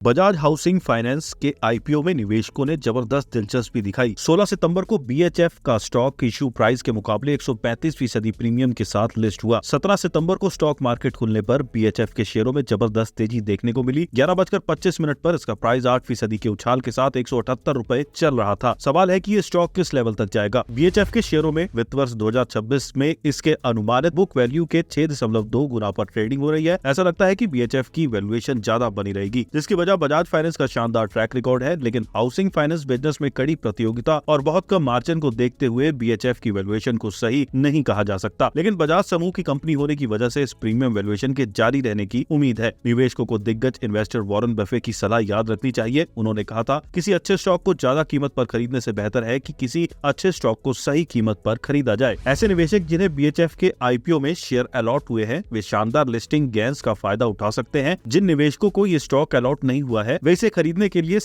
Bajaj housing finance के IPO में निवेशकों ने जबरदस्त दिलचस्पी दिखाई। 16 सितंबर को बीएचएफ का स्टॉक इश्यू प्राइस के मुकाबले 135% प्रीमियम के साथ लिस्ट हुआ। 17 सितंबर को स्टॉक मार्केट खुलने पर बीएचएफ के शेयरों में जबरदस्त तेजी देखने को मिली। 11:25 पर इसका प्राइस 8% के उछाल के साथ 178 रुपए चल रहा था। सवाल है कि ये स्टॉक किस लेवल तक जाएगा। बीएचएफ के शेयरों में वित्त वर्ष 2026 में इसके अनुमानित बुक वैल्यू के 6.2 गुना पर ट्रेडिंग हो रही है। ऐसा लगता है कि बीएचएफ की वैल्यूएशन ज्यादा बनी रहेगी, जिसकी वजह बजाज फाइनेंस का शानदार ट्रैक रिकॉर्ड है। लेकिन हाउसिंग फाइनेंस बिजनेस में कड़ी प्रतियोगिता और बहुत कम मार्जिन को देखते हुए बीएचएफ की वैल्यूएशन को सही नहीं कहा जा सकता। लेकिन बजाज समूह की कंपनी होने की वजह से इस प्रीमियम वैल्यूएशन के जारी रहने की उम्मीद है। निवेशकों को दिग्गज इन्वेस्टर वॉरेन बफे की सलाह याद रखनी चाहिए। उन्होंने कहा था, किसी अच्छे स्टॉक को ज्यादा कीमत पर खरीदने से बेहतर है कि किसी अच्छे स्टॉक को सही कीमत पर खरीदा जाए। ऐसे निवेशक जिन्हें बीएचएफ के आईपीओ में शेयर अलॉट हुए हैं, वे शानदार लिस्टिंग गेन्स का फायदा उठा सकते हैं। जिन निवेशकों को ये स्टॉक अलॉट नहीं हुआ है, वे इसे खरीदने के लिए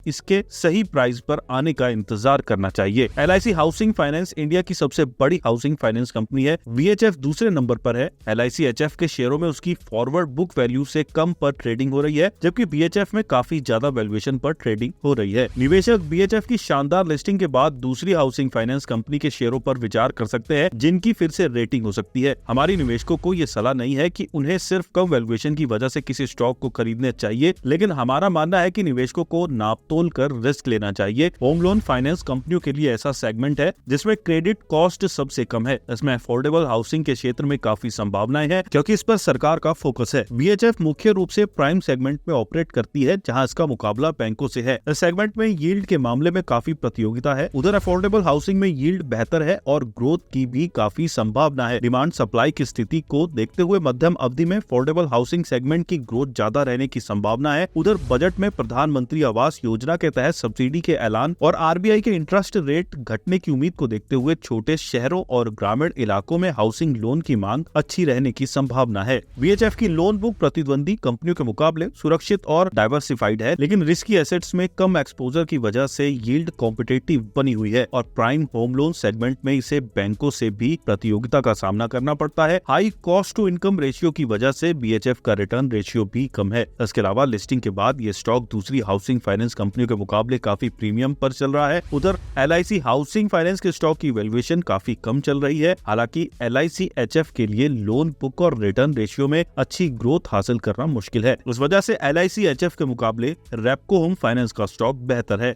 इसके सही प्राइस पर आने का इंतजार करना चाहिए। एलआईसी हाउसिंग फाइनेंस इंडिया की सबसे बड़ी हाउसिंग फाइनेंस कंपनी है। बीएचएफ दूसरे नंबर पर है। एलआईसी एचएफ के शेयरों में उसकी फॉरवर्ड बुक वैल्यू से कम पर ट्रेडिंग हो रही है, जबकि बीएचएफ में काफी ज्यादा वैल्यूएशन पर ट्रेडिंग हो रही है। निवेशक बीएचएफ की शानदार लिस्टिंग के बाद दूसरी हाउसिंग फाइनेंस कंपनी के शेयरों पर विचार कर सकते हैं, जिनकी फिर से रेटिंग हो सकती है। हमारी निवेशकों को यह सलाह नहीं है कि उन्हें सिर्फ कम वैल्यूएशन की वजह से किसी स्टॉक को खरीदने चाहिए, लेकिन हमारा मानना है कि निवेशकों को नापतोल कर रिस्क लेना चाहिए। होम लोन फाइनेंस कंपनियों के लिए ऐसा सेगमेंट है जिसमें क्रेडिट कॉस्ट सबसे कम है। इसमें अफोर्डेबल हाउसिंग के क्षेत्र में काफी संभावनाएं हैं, क्योंकि इस पर सरकार का फोकस है। बीएचएफ मुख्य रूप से प्राइम सेगमेंट में ऑपरेट करती है, जहां इसका मुकाबला बैंकों से है। इस सेगमेंट में यील्ड के मामले में काफी प्रतियोगिता है। उधर अफोर्डेबल हाउसिंग में यील्ड बेहतर है और ग्रोथ की भी काफी संभावना है। डिमांड सप्लाई की स्थिति को देखते हुए मध्यम अवधि में अफोर्डेबल हाउसिंग सेगमेंट की ग्रोथ ज्यादा रहने की संभावना है। उधर बजट में प्रधानमंत्री आवास योजना के तहत सब्सिडी के ऐलान और आरबीआई के इंटरेस्ट रेट घटने की उम्मीद को देखते हुए छोटे शहरों और ग्रामीण इलाकों में हाउसिंग लोन की मांग अच्छी रहने की संभावना है। बीएचएफ की लोन बुक प्रतिद्वंदी कंपनियों के मुकाबले सुरक्षित और डाइवर्सिफाइड है, लेकिन रिस्की एसेट्स में कम एक्सपोजर की वजह से यील्ड कॉम्पिटिटिव बनी हुई है और प्राइम होम लोन सेगमेंट में इसे बैंकों से भी प्रतियोगिता का सामना करना पड़ता है। High cost to income ratio की वजह से बीएचएफ का रिटर्न रेशियो भी कम है। इसके अलावा लिस्टिंग के बाद ये स्टॉक दूसरी हाउसिंग फाइनेंस कंपनियों के मुकाबले काफी प्रीमियम पर चल रहा है। उधर एलआईसी हाउसिंग फाइनेंस के स्टॉक की वैल्यूएशन काफी कम चल रही है। हालांकि एलआईसी एचएफ के लिए लोन बुक और रिटर्न रेशियो में अच्छी ग्रोथ हासिल करना मुश्किल है। उस वजह से एलआईसी एचएफ के मुकाबले रेपको होम फाइनेंस का स्टॉक बेहतर है।